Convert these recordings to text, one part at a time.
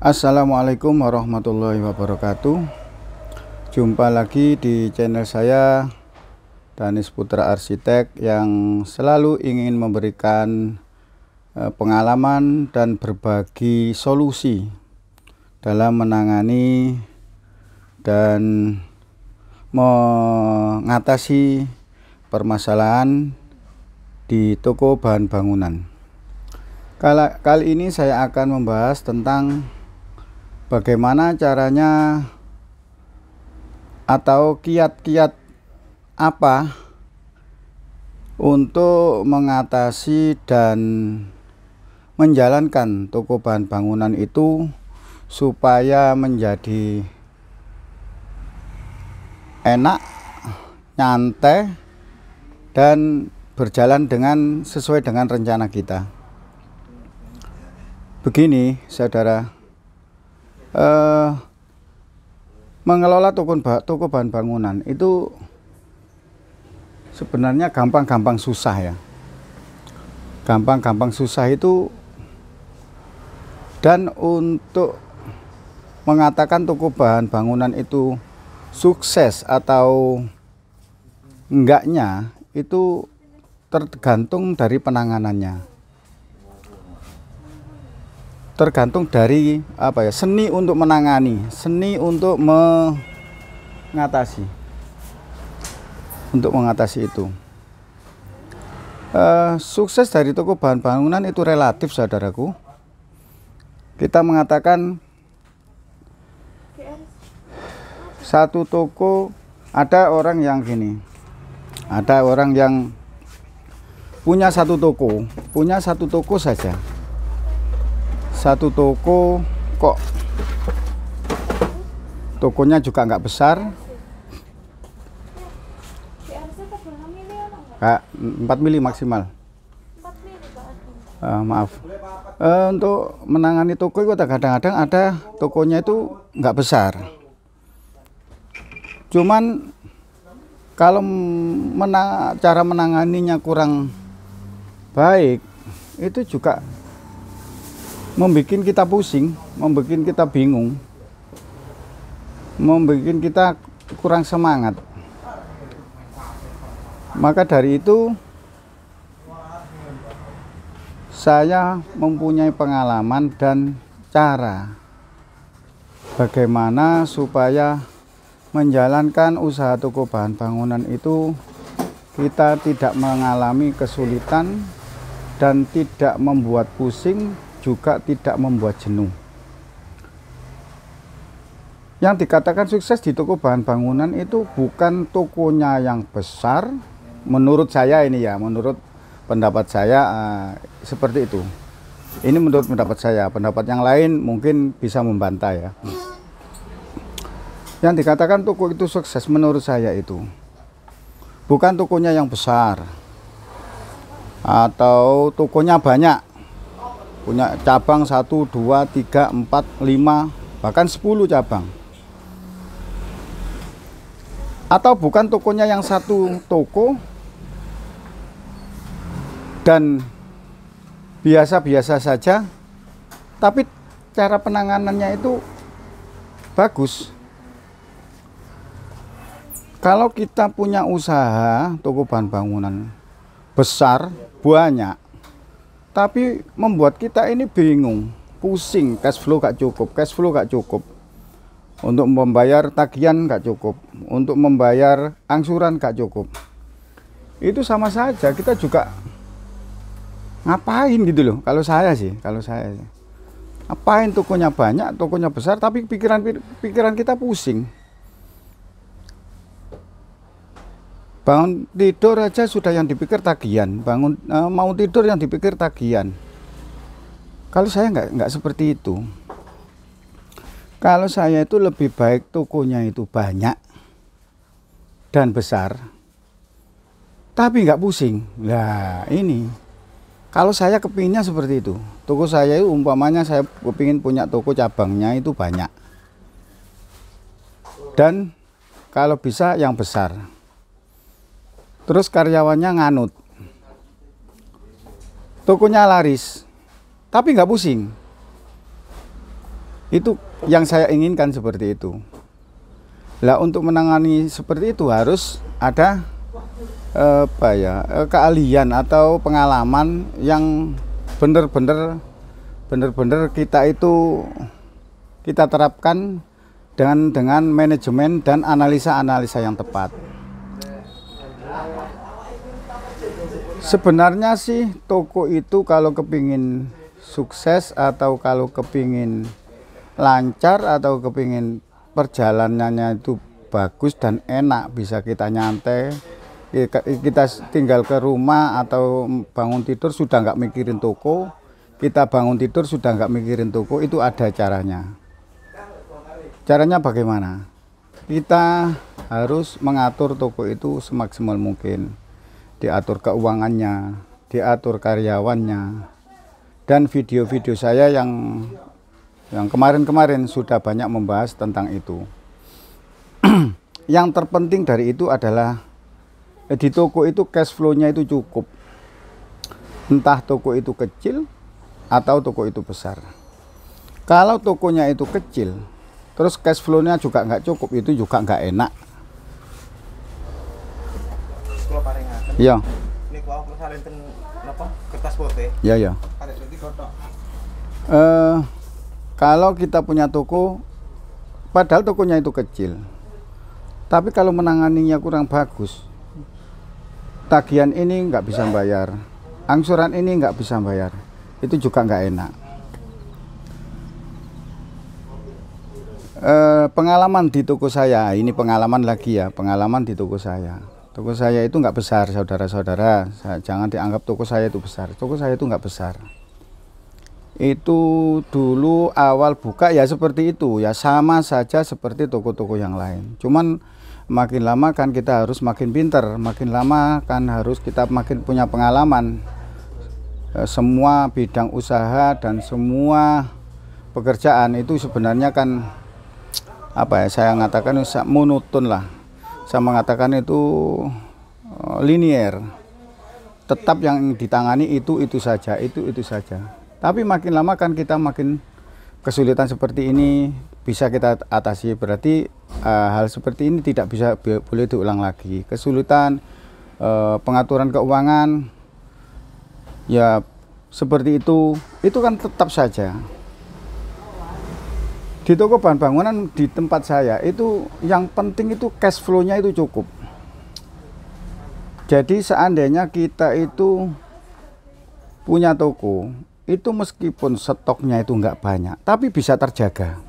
Assalamualaikum warahmatullahi wabarakatuh. Jumpa lagi di channel saya, Danis Putra Arsitek, yang selalu ingin memberikan pengalaman dan berbagi solusi dalam menangani dan mengatasi permasalahan di toko bahan bangunan. Kali ini saya akan membahas tentang bagaimana caranya atau kiat-kiat apa untuk mengatasi dan menjalankan toko bahan bangunan itu supaya menjadi enak, nyantai, dan berjalan sesuai dengan rencana kita. Begini, saudara, mengelola toko bahan bangunan itu sebenarnya gampang-gampang susah ya. Gampang-gampang susah itu, dan untuk mengatakan toko bahan bangunan itu sukses atau enggaknya itu tergantung dari penanganannya. Tergantung dari seni untuk menangani, seni untuk mengatasi itu. Sukses dari toko bahan bangunan itu relatif, saudaraku. Kita mengatakan satu toko, ada orang yang gini, ada orang yang punya satu toko saja. Satu toko kok tokonya juga nggak besar, 4 mili maksimal. Maaf, untuk menangani toko itu kadang-kadang ada tokonya itu nggak besar, cuman kalau cara menanganinya kurang baik, itu juga membuat kita pusing, membuat kita bingung, membuat kita kurang semangat. Maka dari itu saya mempunyai pengalaman dan cara bagaimana supaya menjalankan usaha toko bahan bangunan itu kita tidak mengalami kesulitan dan tidak membuat pusing, juga tidak membuat jenuh. Yang dikatakan sukses di toko bahan bangunan itu bukan tokonya yang besar, menurut saya ini ya, menurut pendapat saya seperti itu. Ini menurut pendapat saya, pendapat yang lain mungkin bisa membantah ya. Yang dikatakan toko itu sukses menurut saya itu bukan tokonya yang besar atau tokonya banyak, punya cabang 1, 2, 3, 4, 5, bahkan 10 cabang. Atau bukan tokonya yang satu toko dan biasa-biasa saja, tapi cara penanganannya itu bagus. Kalau kita punya usaha toko bahan bangunan besar, banyak, tapi membuat kita ini bingung, pusing, cash flow gak cukup, untuk membayar tagihan gak cukup, untuk membayar angsuran gak cukup. Itu sama saja, kita juga ngapain gitu loh. Kalau saya sih, ngapain tokonya banyak, tokonya besar, tapi pikiran kita pusing. Bangun tidur aja sudah yang dipikir tagihan, mau tidur yang dipikir tagihan. Kalau saya nggak seperti itu. Kalau saya itu lebih baik tokonya itu banyak dan besar, tapi nggak pusing. Nah ini, kalau saya kepinginnya seperti itu. Toko saya itu umpamanya saya kepingin punya toko cabangnya itu banyak, dan kalau bisa yang besar. Terus karyawannya nganut, tokonya laris, tapi nggak pusing. Itu yang saya inginkan seperti itu. Lah untuk menangani seperti itu harus ada keahlian atau pengalaman yang benar-benar kita terapkan dengan manajemen dan analisa-analisa yang tepat. Sebenarnya sih toko itu kalau kepingin sukses atau kalau kepingin lancar atau kepingin perjalanannya itu bagus dan enak, bisa kita nyantai, kita tinggal ke rumah atau bangun tidur sudah nggak mikirin toko, kita bangun tidur sudah nggak mikirin toko, itu ada caranya. Caranya bagaimana? Kita harus mengatur toko itu semaksimal mungkin, diatur keuangannya, diatur karyawannya, dan video-video saya yang kemarin-kemarin sudah banyak membahas tentang itu. Yang terpenting dari itu adalah di toko itu cash flow-nya itu cukup. Entah toko itu kecil atau toko itu besar. Kalau tokonya itu kecil, terus cash flow-nya juga nggak cukup, itu juga nggak enak. Iya. Ini kalau salinten apa? Kertas putih. Iya, ya. Kalau kita punya toko, padahal tokonya itu kecil, tapi kalau menanganinya kurang bagus, tagihan ini nggak bisa bayar, angsuran ini nggak bisa bayar, itu juga nggak enak. Pengalaman di toko saya, ini pengalaman lagi ya, pengalaman di toko saya. Toko saya itu nggak besar, saudara-saudara, jangan dianggap toko saya itu besar. Toko saya itu nggak besar. Itu dulu awal buka ya seperti itu ya, sama saja seperti toko-toko yang lain, cuman makin lama kan kita harus makin pinter, makin lama kan harus kita makin punya pengalaman. Semua bidang usaha dan semua pekerjaan itu sebenarnya kan apa ya, saya mengatakan monoton lah, saya mengatakan itu linier, tetap yang ditangani itu saja, itu saja. Tapi makin lama kan kita makin kesulitan seperti ini bisa kita atasi. Berarti hal seperti ini tidak bisa boleh diulang lagi. Kesulitan pengaturan keuangan ya seperti itu kan tetap saja. Di toko bahan bangunan di tempat saya itu yang penting itu cash flow-nya itu cukup. Jadi seandainya kita itu punya toko, itu meskipun stoknya itu enggak banyak, tapi bisa terjaga.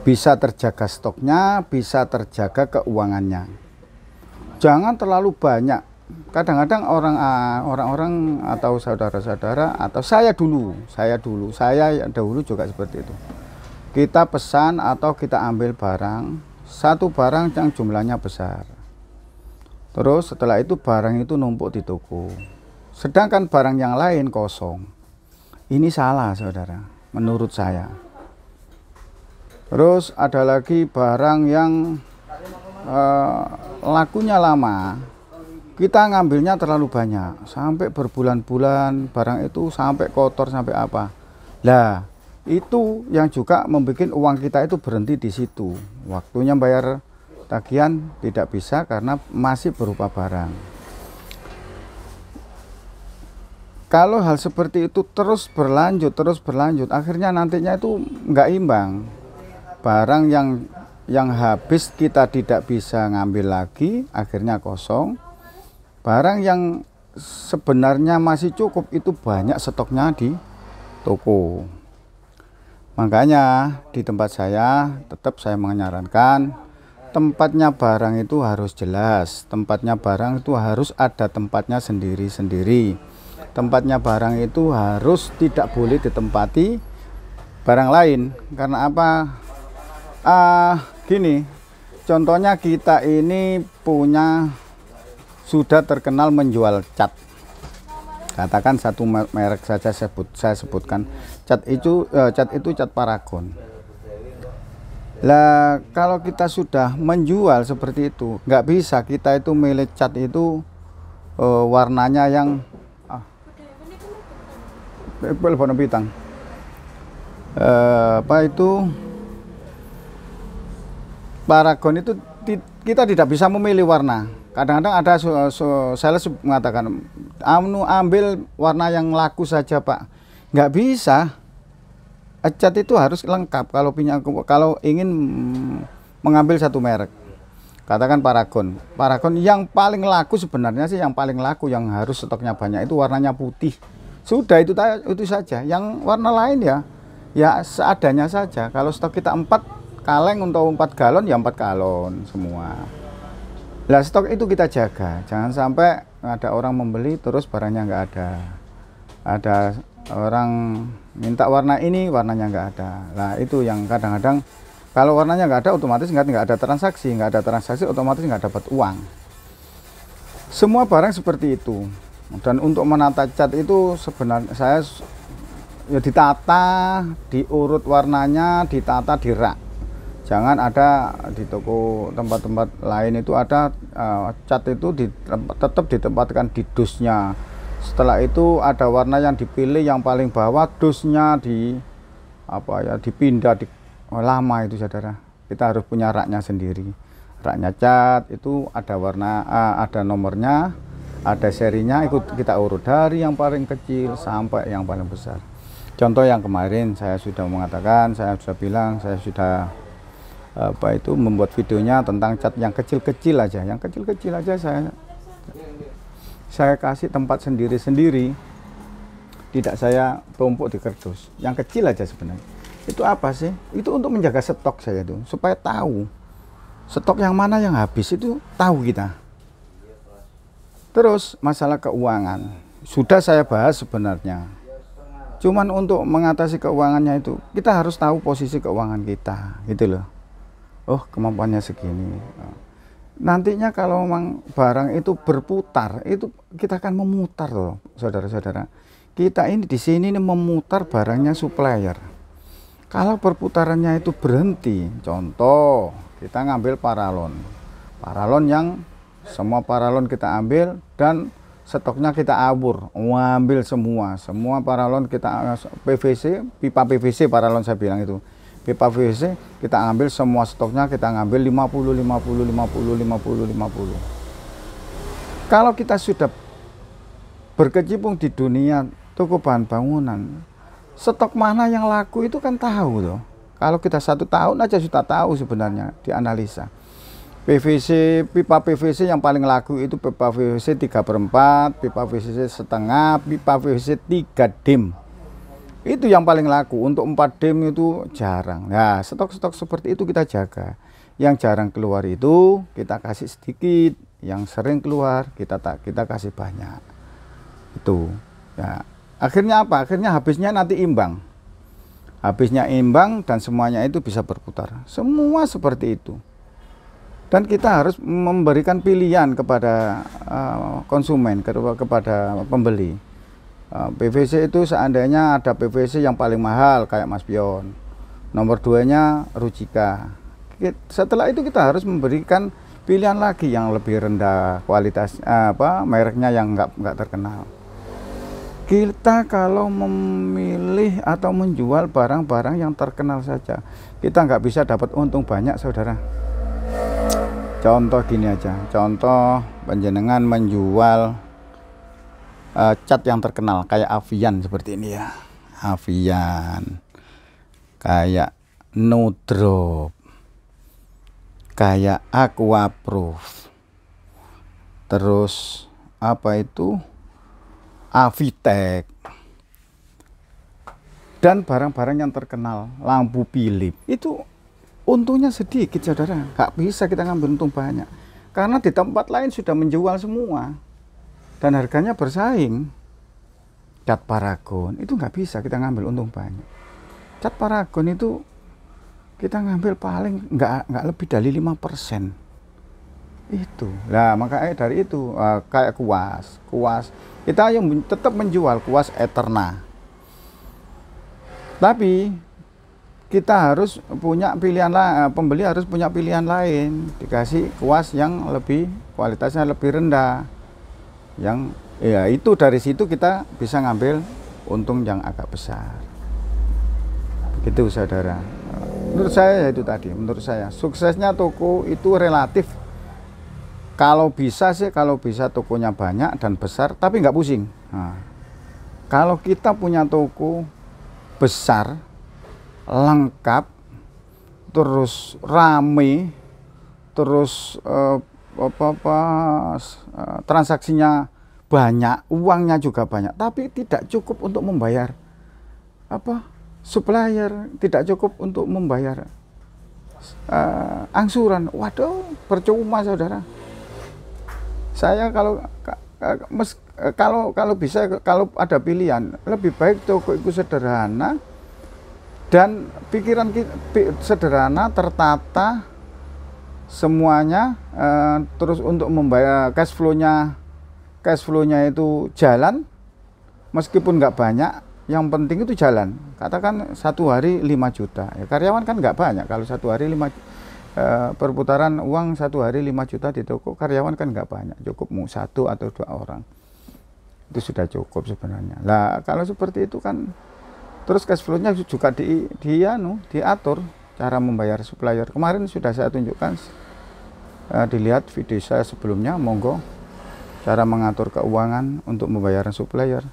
Bisa terjaga stoknya, bisa terjaga keuangannya. Jangan terlalu banyak. Kadang-kadang orang-orang atau saudara-saudara atau saya dulu juga seperti itu. Kita pesan atau kita ambil barang, satu barang yang jumlahnya besar. Terus setelah itu barang itu numpuk di toko. Sedangkan barang yang lain kosong. Ini salah, saudara, menurut saya. Terus ada lagi barang yang lakunya lama, kita ngambilnya terlalu banyak, sampai berbulan-bulan barang itu sampai kotor, sampai apa. Lah, itu yang juga membuat uang kita itu berhenti di situ. Waktunya bayar tagihan tidak bisa karena masih berupa barang. Kalau hal seperti itu terus berlanjut, akhirnya nantinya itu nggak imbang. Barang yang habis kita tidak bisa ngambil lagi, akhirnya kosong. Barang yang sebenarnya masih cukup itu banyak stoknya di toko. Makanya di tempat saya tetap saya menyarankan tempatnya barang itu harus jelas. Tempatnya barang itu harus ada tempatnya sendiri-sendiri. Tempatnya barang itu harus tidak boleh ditempati barang lain. Karena apa? Gini, contohnya kita ini sudah terkenal menjual cat. Katakan satu merek saja saya sebutkan. Cat itu cat Paragon. Lah kalau kita sudah menjual seperti itu, nggak bisa kita itu milih cat itu warnanya yang apa itu, paragon itu kita tidak bisa memilih warna. Kadang-kadang ada sales mengatakan, ambil warna yang laku saja Pak. Nggak bisa. Cat itu harus lengkap kalau ingin mengambil satu merek. Katakan paragon. Paragon yang paling laku sebenarnya sih, yang paling laku yang harus stoknya banyak itu warnanya putih. Sudah itu saja. Yang warna lain ya seadanya saja. Kalau stok kita 4 kaleng untuk 4 galon ya 4 galon semua. Lah stok itu kita jaga, jangan sampai ada orang membeli terus barangnya nggak ada. Ada orang minta warna ini, warnanya nggak ada. Nah itu yang kadang-kadang kalau warnanya nggak ada, otomatis nggak ada transaksi, otomatis nggak dapat uang. Semua barang seperti itu. Dan untuk menata cat itu sebenarnya saya ya ditata, diurut warnanya, ditata di rak. Jangan ada di toko tempat-tempat lain itu ada cat itu tetap ditempatkan di dusnya. Setelah itu ada warna yang dipilih yang paling bawah, dusnya dipindah lama itu saudara. Kita harus punya raknya sendiri. Raknya cat itu ada warna, ada nomornya, ada serinya, ikut kita urut dari yang paling kecil sampai yang paling besar. Contoh yang kemarin saya sudah mengatakan, saya sudah bilang, saya sudah membuat videonya tentang cat yang kecil-kecil aja. Yang kecil-kecil aja saya kasih tempat sendiri-sendiri. Tidak saya tumpuk di kardus. Yang kecil aja sebenarnya. Itu apa sih? Itu untuk menjaga stok saya tuh, supaya tahu stok yang mana yang habis itu tahu kita. Terus masalah keuangan sudah saya bahas sebenarnya. Cuman untuk mengatasi keuangannya itu kita harus tahu posisi keuangan kita, gitu loh. Oh, kemampuannya segini. Nantinya kalau memang barang itu berputar, itu kita akan memutar loh, saudara-saudara. Kita ini di sini memutar barangnya supplier. Kalau perputarannya itu berhenti, contoh kita ngambil paralon. Paralon yang semua paralon kita ambil dan stoknya kita abur, ambil semua paralon kita PVC, pipa PVC paralon saya bilang itu. Pipa PVC kita ambil semua stoknya, kita ngambil 50. Kalau kita sudah berkecimpung di dunia toko bahan bangunan, stok mana yang laku itu kan tahu loh. Kalau kita 1 tahun aja sudah tahu sebenarnya, dianalisa. PVC, pipa PVC yang paling laku itu pipa PVC 3/4, pipa PVC setengah, pipa PVC 3 dim. Itu yang paling laku. Untuk 4 dim itu jarang. Nah, stok-stok seperti itu kita jaga. Yang jarang keluar itu kita kasih sedikit, yang sering keluar kita kasih banyak. Itu. Ya. Akhirnya apa? Akhirnya habisnya nanti imbang. Habisnya imbang dan semuanya itu bisa berputar. Semua seperti itu. Dan kita harus memberikan pilihan kepada konsumen, kepada pembeli. PVC itu seandainya ada PVC yang paling mahal kayak Mas Pion, nomor 2-nya Rujika. Setelah itu kita harus memberikan pilihan lagi yang lebih rendah kualitas, mereknya yang nggak terkenal. Kita kalau memilih atau menjual barang-barang yang terkenal saja, kita nggak bisa dapat untung banyak, saudara. Contoh gini aja, contoh panjenengan menjual cat yang terkenal kayak Avian seperti ini ya, Avian, kayak No Drop, kayak Aquaproof, terus apa itu Avitech, dan barang-barang yang terkenal, lampu Philips, itu untungnya sedikit, saudara. Nggak bisa kita ngambil untung banyak karena di tempat lain sudah menjual semua dan harganya bersaing. Cat Paragon itu nggak bisa kita ngambil untung banyak. Cat Paragon itu kita ngambil paling nggak lebih dari 5%. Itu lah, makanya dari itu kayak kuas kita yang tetap menjual kuas Eterna, tapi kita harus punya pilihan lain, pembeli harus punya pilihan lain, dikasih kuas yang lebih kualitasnya lebih rendah, yang ya itu dari situ kita bisa ngambil untung yang agak besar. Begitu saudara. Menurut saya ya itu tadi, menurut saya suksesnya toko itu relatif. Kalau bisa sih, kalau bisa tokonya banyak dan besar, tapi nggak pusing. Nah, kalau kita punya toko besar, lengkap, terus rame, terus transaksinya banyak, uangnya juga banyak, tapi tidak cukup untuk membayar supplier, tidak cukup untuk membayar angsuran. Waduh, percuma saudara. Saya kalau bisa, kalau ada pilihan, lebih baik toko itu sederhana dan pikiran sederhana, tertata semuanya, terus untuk membayar cash flow-nya itu jalan, meskipun nggak banyak, yang penting itu jalan. Katakan satu hari 5 juta, ya, karyawan kan nggak banyak. Kalau satu hari perputaran uang satu hari 5 juta di toko, karyawan kan nggak banyak, cukup 1 atau 2 orang, itu sudah cukup sebenarnya. Lah kalau seperti itu kan, terus cash flow-nya juga diatur cara membayar supplier. Kemarin sudah saya tunjukkan, dilihat video saya sebelumnya, monggo, cara mengatur keuangan untuk membayar supplier.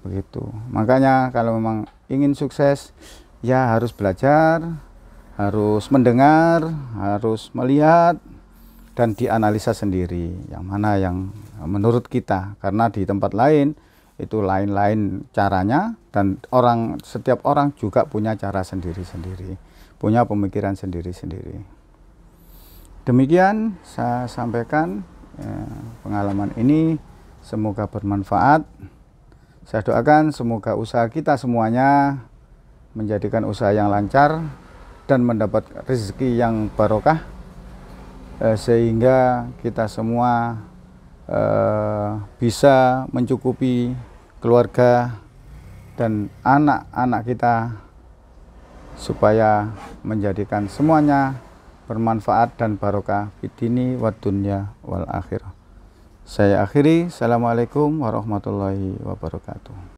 Begitu. Makanya kalau memang ingin sukses, ya harus belajar, harus mendengar, harus melihat, dan dianalisa sendiri yang mana yang menurut kita. Karena di tempat lain itu lain-lain caranya, dan setiap orang juga punya cara sendiri-sendiri, punya pemikiran sendiri-sendiri. Demikian saya sampaikan, pengalaman ini semoga bermanfaat. Saya doakan semoga usaha kita semuanya menjadikan usaha yang lancar dan mendapat rezeki yang barokah, sehingga kita semua bisa mencukupi keluarga dan anak-anak kita, supaya menjadikan semuanya bermanfaat dan barokah fid dini wad dunya wal akhirah. Saya akhiri. Assalamualaikum warahmatullahi wabarakatuh.